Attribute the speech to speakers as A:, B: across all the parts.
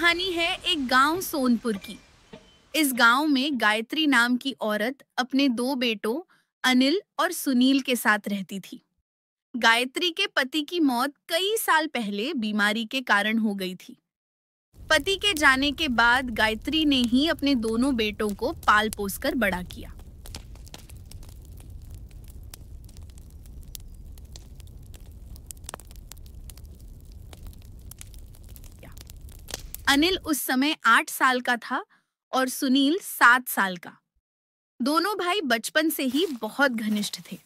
A: कहानी है एक गांव सोनपुर की। इस गांव में गायत्री नाम की औरत अपने दो बेटों अनिल और सुनील के साथ रहती थी। गायत्री के पति की मौत कई साल पहले बीमारी के कारण हो गई थी। पति के जाने के बाद गायत्री ने ही अपने दोनों बेटों को पाल पोस कर बड़ा किया। अनिल उस समय 8 साल का था और सुनील 7 साल का। दोनों भाई बचपन से ही बहुत घनिष्ठ थे।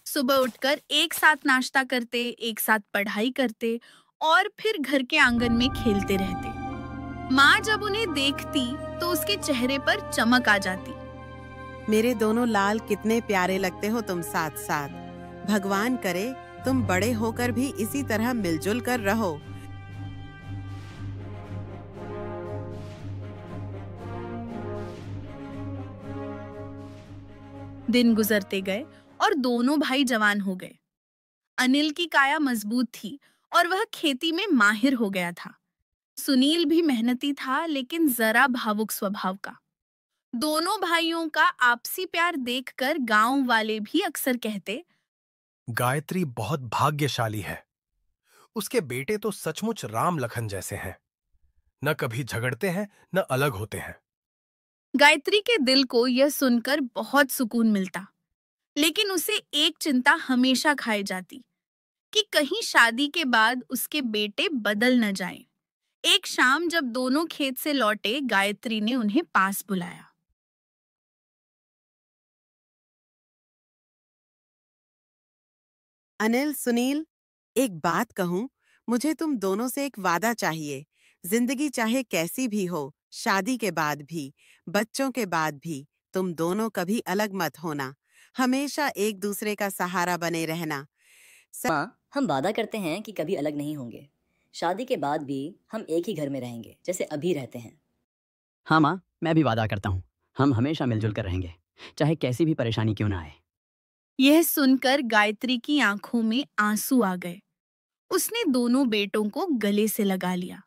A: सुबह उठकर एक साथ नाश्ता करते, एक साथ पढ़ाई करते और फिर घर के आंगन में खेलते रहते। माँ जब उन्हें देखती तो उसके चेहरे पर चमक आ जाती।
B: मेरे दोनों लाल कितने प्यारे लगते हो तुम साथ साथ। भगवान करे तुम बड़े होकर भी इसी तरह मिलजुल कर रहो।
A: दिन गुजरते गए और दोनों भाई जवान हो गए। अनिल की काया मजबूत थी और वह खेती में माहिर हो गया था। सुनील भी मेहनती था लेकिन जरा भावुक स्वभाव का। दोनों भाइयों का आपसी प्यार देखकर गांव वाले भी अक्सर कहते,
C: गायत्री बहुत भाग्यशाली है। उसके बेटे तो सचमुच राम लखन जैसे हैं। न कभी झगड़ते हैं न अलग होते हैं।
A: गायत्री के दिल को यह सुनकर बहुत सुकून मिलता, लेकिन उसे एक चिंता हमेशा खाई जाती कि कहीं शादी के बाद उसके बेटे बदल न जाएं। एक शाम जब दोनों खेत से लौटे, गायत्री ने उन्हें पास बुलाया।
B: अनिल, सुनील, एक बात कहूँ, मुझे तुम दोनों से एक वादा चाहिए। जिंदगी चाहे कैसी भी हो, शादी के बाद भी, बच्चों के बाद भी, तुम दोनों कभी अलग मत होना। हमेशा एक दूसरे का सहारा बने रहना।
D: माँ, हम वादा करते हैं कि कभी अलग नहीं होंगे। शादी के बाद भी हम एक ही घर में रहेंगे जैसे अभी रहते हैं।
E: हाँ माँ, मैं भी वादा करता हूँ। हम हमेशा मिलजुल कर रहेंगे, चाहे कैसी भी परेशानी क्यों ना आए।
A: यह सुनकर गायत्री की आंखों में आंसू आ गए। उसने दोनों बेटों को गले से लगा लिया।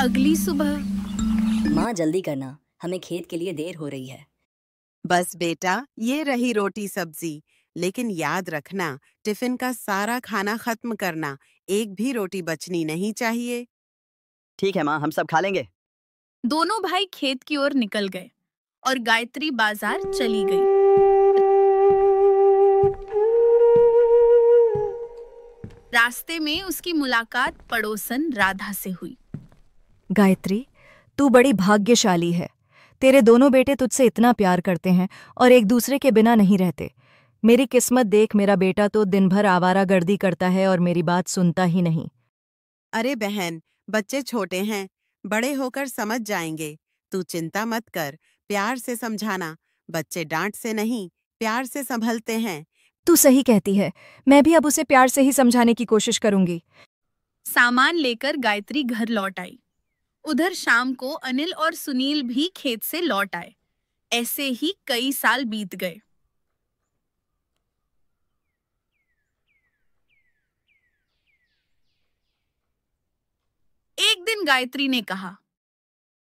A: अगली सुबह,
D: माँ जल्दी करना, हमें खेत के लिए देर हो रही है।
B: बस बेटा, ये रही रोटी सब्जी। लेकिन याद रखना, टिफिन का सारा खाना खत्म करना। एक भी रोटी बचनी नहीं चाहिए।
E: ठीक है माँ, हम सब खा लेंगे।
A: दोनों भाई खेत की ओर निकल गए और गायत्री बाजार चली गई। रास्ते में उसकी मुलाकात पड़ोसन राधा से हुई।
F: गायत्री, तू बड़ी भाग्यशाली है। तेरे दोनों बेटे तुझसे इतना प्यार करते हैं और एक दूसरे के बिना नहीं रहते। मेरी किस्मत देख, मेरा बेटा तो दिन भर आवारागर्दी करता है और मेरी बात सुनता ही नहीं।
B: अरे बहन, बच्चे छोटे हैं, बड़े होकर समझ जाएंगे। तू चिंता मत कर, प्यार से समझाना। बच्चे डांट से नहीं, प्यार से संभलते हैं।
F: तू सही कहती है, मैं भी अब उसे प्यार से ही समझाने की कोशिश करूंगी।
A: सामान लेकर गायत्री घर लौट आई। उधर शाम को अनिल और सुनील भी खेत से लौट आए। ऐसे ही कई साल बीत गए। एक दिन गायत्री ने कहा,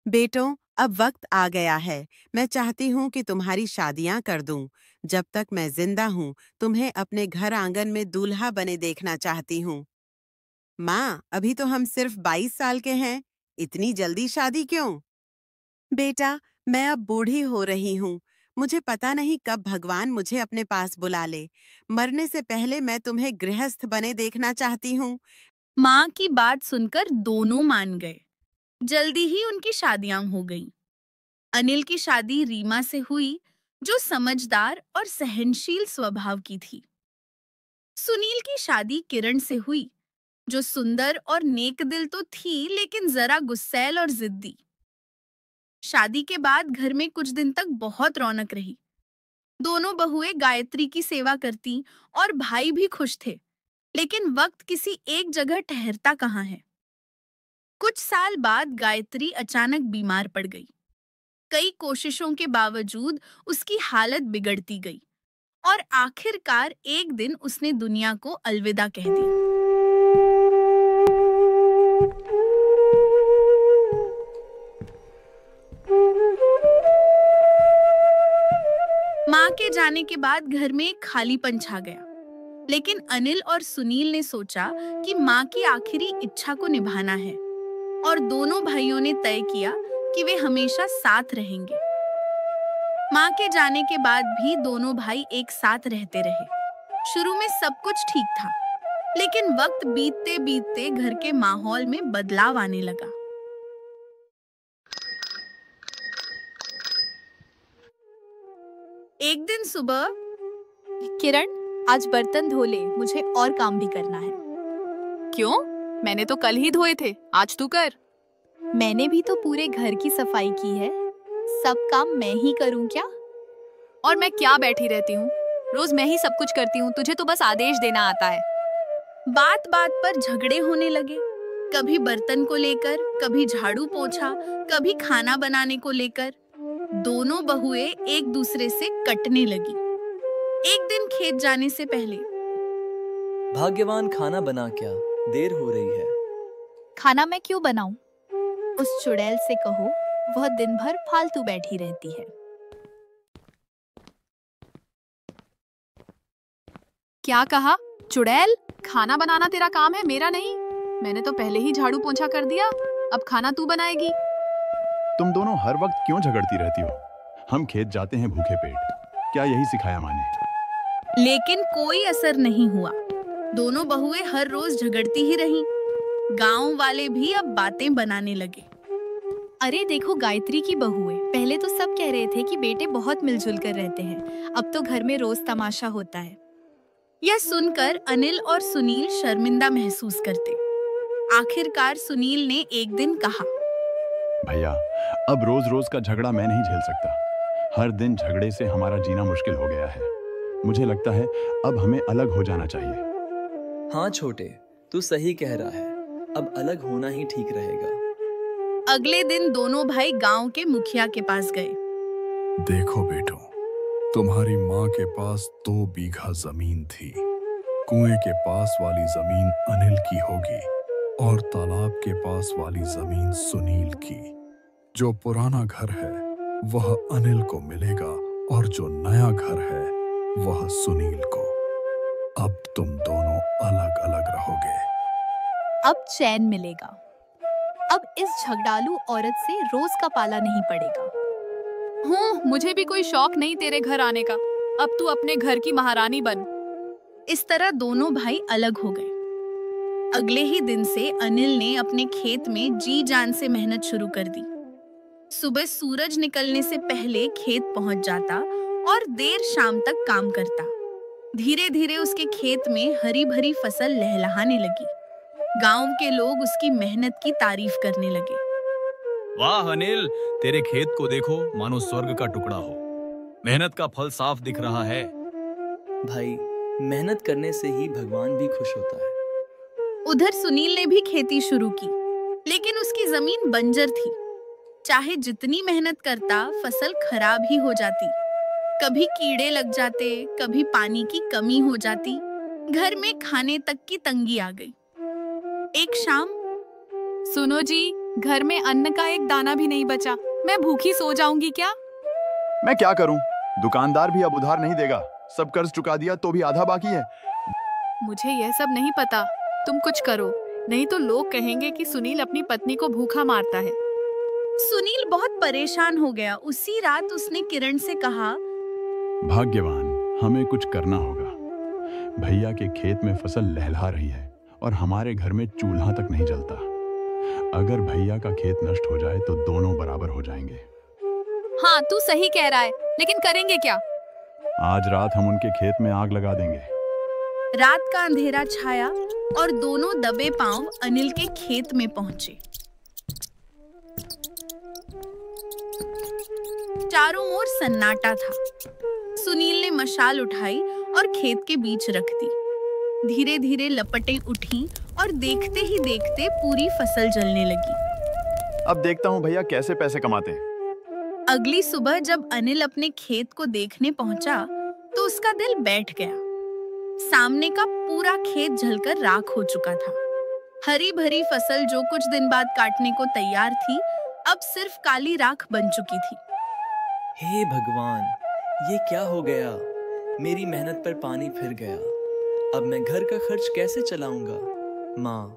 B: बेटों, अब वक्त आ गया है। मैं चाहती हूँ कि तुम्हारी शादियां कर दूं। जब तक मैं जिंदा हूँ, तुम्हें अपने घर आंगन में दूल्हा बने देखना चाहती हूँ। माँ, अभी तो हम सिर्फ 22 साल के हैं। इतनी जल्दी शादी क्यों? बेटा, मैं अब बूढ़ी हो रही हूँ। मुझे पता नहीं कब भगवान मुझे अपने पास बुला ले। मरने से पहले मैं तुम्हें गृहस्थ बने देखना चाहती हूँ।
A: माँ की बात सुनकर दोनों मान गए। जल्दी ही उनकी शादियां हो गईं। अनिल की शादी रीमा से हुई, जो समझदार और सहनशील स्वभाव की थी। सुनील की शादी किरण से हुई, जो सुंदर और नेक दिल तो थी लेकिन जरा गुस्सैल और जिद्दी। शादी के बाद घर में कुछ दिन तक बहुत रौनक रही। दोनों बहुएं गायत्री की सेवा करती और भाई भी खुश थे। लेकिन वक्त किसी एक जगह ठहरता कहाँ है। कुछ साल बाद गायत्री अचानक बीमार पड़ गई। कई कोशिशों के बावजूद उसकी हालत बिगड़ती गई और आखिरकार एक दिन उसने दुनिया को अलविदा कह दिया। माँ के जाने के बाद घर में एक खालीपन छा गया, लेकिन अनिल और सुनील ने सोचा कि माँ की आखिरी इच्छा को निभाना है और दोनों भाइयों ने तय किया कि वे हमेशा साथ रहेंगे। माँ के जाने के बाद भी दोनों भाई एक साथ रहते रहे। शुरू में सब कुछ ठीक था, लेकिन वक्त बीतते बीतते घर के माहौल में बदलाव आने लगा। एक दिन सुबह,
G: किरण, आज बर्तन धो ले, मुझे और काम भी करना है। क्यों? मैंने तो कल ही धोए थे, आज तू कर। मैंने भी तो पूरे घर की सफाई की है, सब काम मैं ही करूं क्या? और मैं क्या बैठी रहती हूँ, रोज मैं ही सब कुछ करती हूँ, तुझे तो बस आदेश देना आता है।
A: बात बात पर झगड़े होने लगे, कभी बर्तन को लेकर, कभी झाड़ू पोछा, कभी खाना बनाने को लेकर। दोनों बहुएं एक दूसरे से कटने लगी। एक दिन खेत जाने से पहले,
H: भाग्यवान, खाना बना क्या, देर हो रही है।
G: खाना मैं क्यों बनाऊं? उस चुड़ैल से कहो, वह दिन भर फालतू बैठी रहती है। क्या कहा? चुड़ैल? खाना बनाना तेरा काम है, मेरा नहीं। मैंने तो पहले ही झाड़ू पोंछा कर दिया, अब खाना तू बनाएगी।
I: तुम दोनों हर वक्त क्यों झगड़ती रहती हो? हम खेत जाते हैं भूखे पेट, क्या यही सिखाया माँ ने?
A: लेकिन कोई असर नहीं हुआ। दोनों बहुएं हर रोज झगड़ती ही रहीं। गांव वाले भी अब बातें बनाने लगे।
G: अरे देखो गायत्री की बहुएं, पहले तो सब कह रहे थे कि बेटे बहुत मिलजुल कर रहते हैं, अब तो घर में रोज तमाशा होता है।
A: यह सुनकर अनिल और सुनील शर्मिंदा महसूस करते। आखिरकार सुनील ने एक दिन कहा,
I: भैया, अब रोज रोज का झगड़ा मैं नहीं झेल सकता। हर दिन झगड़े से हमारा जीना मुश्किल हो गया है। मुझे लगता है अब हमें अलग हो जाना चाहिए।
H: हाँ छोटे, तू सही कह रहा है, अब अलग होना ही ठीक रहेगा।
A: अगले दिन दोनों भाई गांव के मुखिया के पास गए।
J: देखो बेटो, तुम्हारी माँ के पास 2 बीघा जमीन थी। कुएं के पास वाली जमीन अनिल की होगी और तालाब के पास वाली जमीन सुनील की। जो पुराना घर है वह अनिल को मिलेगा और जो नया घर है वह सुनील को। अब तुम दोनों अलग अलग रहोगे।
G: अब चैन मिलेगा। अब इस झगड़ालू औरत से रोज का पाला नहीं पड़ेगा। मुझे भी कोई शौक नहीं तेरे घर आने का, अब तू अपने घर की महारानी बन।
A: इस तरह दोनों भाई अलग हो गए। अगले ही दिन से अनिल ने अपने खेत में जी जान से मेहनत शुरू कर दी। सुबह सूरज निकलने से पहले खेत पहुंच जाता और देर शाम तक काम करता। धीरे धीरे उसके खेत में हरी भरी फसल लहलहाने लगी। गांव के लोग उसकी मेहनत की तारीफ करने लगे।
K: वाह अनिल, तेरे खेत को देखो, मानो स्वर्ग का टुकड़ा हो। मेहनत का फल साफ दिख रहा है।
H: भाई, मेहनत करने से ही भगवान भी खुश होता है।
A: उधर सुनील ने भी खेती शुरू की, लेकिन उसकी जमीन बंजर थी। चाहे जितनी मेहनत करता, फसल खराब ही हो जाती। कभी कीड़े लग जाते, कभी पानी की कमी हो जाती। घर में खाने तक की तंगी आ गई। एक शाम,
G: सुनो जी, घर में अन्न का एक दाना भी नहीं बचा, मैं भूखी सो जाऊंगी क्या?
I: मैं क्या करूं? दुकानदार भी अब उधार नहीं देगा। सब कर्ज चुका दिया तो भी आधा बाकी है।
G: मुझे यह सब नहीं पता, तुम कुछ करो, नहीं तो लोग कहेंगे कि सुनील अपनी पत्नी को भूखा मारता है।
A: सुनील बहुत परेशान हो गया। उसी रात उसने किरण से कहा,
I: भाग्यवान, हमें कुछ करना होगा। भैया के खेत में फसल लहलहा रही है और हमारे घर में चूल्हा तक नहीं जलता। अगर भैया का खेत नष्ट हो जाए तो दोनों बराबर हो जाएंगे।
G: हाँ, तू सही कह रहा है, लेकिन करेंगे क्या?
I: आज रात हम उनके खेत में आग लगा देंगे।
A: रात का अंधेरा छाया और दोनों दबे पांव अनिल के खेत में पहुंचे। चारों ओर सन्नाटा था। सुनील ने मशाल उठाई और खेत के बीच रख दी। धीरे धीरे लपटें उठी और देखते ही देखते पूरी फसल जलने लगी।
I: अब देखता हूँ भैया कैसे पैसे कमाते।
A: अगली सुबह जब अनिल अपने खेत को देखने पहुंचा तो उसका दिल बैठ गया। सामने का पूरा खेत जलकर राख हो चुका था। हरी भरी फसल जो कुछ दिन बाद काटने को तैयार थी, अब सिर्फ काली राख बन चुकी थी।
H: हे भगवान, ये क्या हो गया? मेरी मेहनत पर पानी फिर गया। अब मैं घर का खर्च कैसे चलाऊंगा? माँ,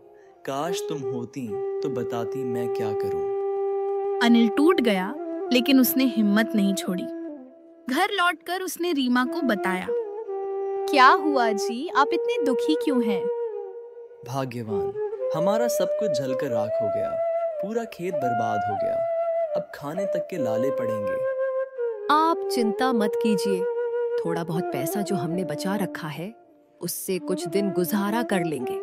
H: काश तुम होती तो बताती मैं क्या करूं।
A: अनिल टूट गया, लेकिन उसने हिम्मत नहीं छोड़ी। घर लौटकर उसने रीमा को बताया।
G: क्या हुआ जी, आप इतने दुखी क्यों हैं?
H: भाग्यवान, हमारा सब कुछ जलकर राख हो गया। पूरा खेत बर्बाद हो गया। अब खाने तक के लाले पड़ेंगे।
L: आप चिंता मत कीजिए। थोड़ा बहुत पैसा जो हमने बचा रखा है, उससे कुछ दिन गुजारा कर लेंगे।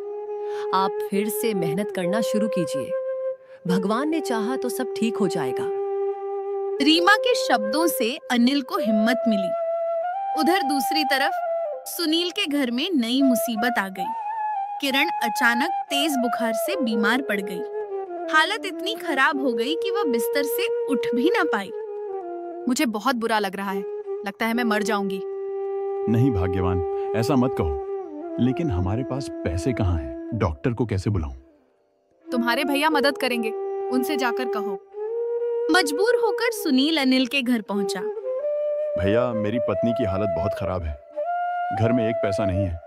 L: आप फिर से मेहनत करना शुरू कीजिए। भगवान ने चाहा तो सब ठीक हो जाएगा।
A: रीमा के शब्दों से अनिल को हिम्मत मिली। उधर दूसरी तरफ सुनील के घर में नई मुसीबत आ गई। किरण अचानक तेज बुखार से बीमार पड़ गई। हालत इतनी खराब हो गई कि वह बिस्तर से उठ भी न पाई।
G: मुझे बहुत बुरा लग रहा है। लगता है मैं मर जाऊंगी।
I: नहीं भाग्यवान, ऐसा मत कहो। लेकिन हमारे पास पैसे कहाँ हैं? डॉक्टर को कैसे बुलाऊं?
G: तुम्हारे भैया मदद करेंगे, उनसे जाकर कहो।
A: मजबूर होकर सुनील अनिल के घर पहुंचा।
I: भैया, मेरी पत्नी की हालत बहुत खराब है। घर में एक पैसा नहीं है।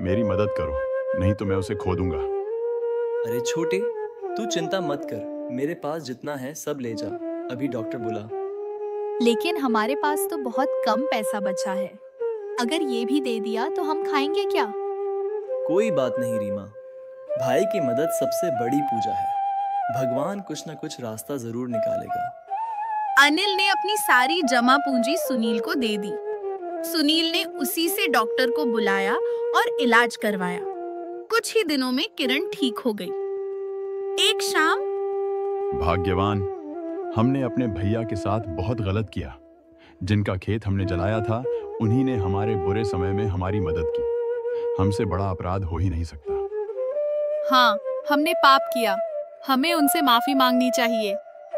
I: मेरी मदद करो, नहीं तो मैं उसे खो दूंगा।
H: अरे छोटे, तू चिंता मत कर। मेरे पास जितना है सब ले जा। अभी डॉक्टर बुला।
G: लेकिन हमारे पास तो बहुत कम पैसा बचा है। अगर ये भी दे दिया तो हम खाएंगे क्या?
H: कोई बात नहीं रीमा, भाई की मदद सबसे बड़ी पूजा है। भगवान कुछ न कुछ रास्ता जरूर निकालेगा।
A: अनिल ने अपनी सारी जमा पूंजी सुनील को दे दी। सुनील ने उसी से डॉक्टर को बुलाया और इलाज करवाया। कुछ ही दिनों में किरण ठीक हो गई। एक शाम
I: भाग्यवान, हमने अपने भैया के साथ बहुत गलत किया। जिनका खेत हमने जलाया था, उन्हीं ने हमारे बुरे समय में हमारी मदद की। हमसे बड़ा अपराध हो ही नहीं सकता।
G: हाँ, हमने पाप किया। हमें उनसे माफी मांगनी चाहिए।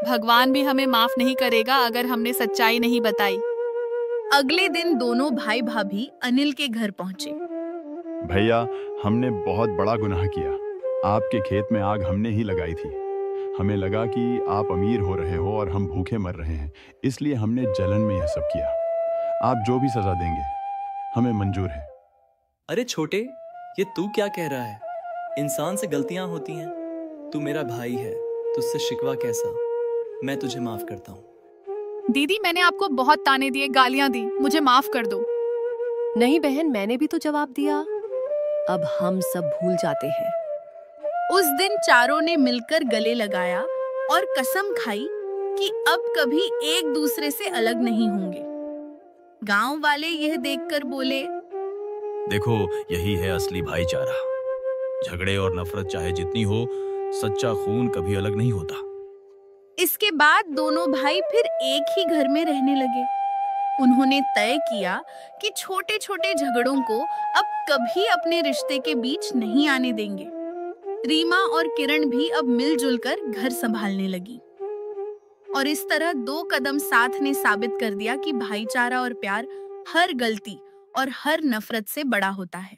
G: भगवान भी हमें माफ नहीं करेगा अगर हमने सच्चाई नहीं बताई।
A: अगले दिन दोनों भाई भाभी अनिल के घर पहुंचे।
I: भैया, हमने बहुत बड़ा गुनाह किया। आपके खेत में आग हमने ही लगाई थी। हमें लगा कि आप अमीर हो रहे हो और हम भूखे मर रहे हैं, इसलिए हमने जलन में यह सब किया। आप जो भी सजा देंगे हमें मंजूर है।
H: अरे छोटे, ये तू क्या कह रहा है? इंसान से गलतियां होती हैं। तू मेरा भाई है, तुझसे शिकवा कैसा? मैं तुझे माफ करता हूँ।
G: दीदी, मैंने आपको बहुत ताने दिए, गालियां दी, मुझे माफ कर दो।
L: नहीं बहन, मैंने भी तो जवाब दिया। अब हम सब भूल जाते हैं।
A: उस दिन चारों ने मिलकर गले लगाया और कसम खाई कि अब कभी एक दूसरे से अलग नहीं होंगे। गांव वाले यह देखकर बोले,
K: देखो, यही है असली भाईचारा। झगड़े और नफरत चाहे जितनी हो, सच्चा खून कभी अलग नहीं होता।
A: इसके बाद दोनों भाई फिर एक ही घर में रहने लगे। उन्होंने तय किया कि छोटे छोटे झगड़ों को अब कभी अपने रिश्ते के बीच नहीं आने देंगे। रीमा और किरण भी अब मिलजुल कर घर संभालने लगी। और इस तरह 2 कदम साथ ने साबित कर दिया कि भाईचारा और प्यार हर गलती और हर नफरत से बड़ा होता है।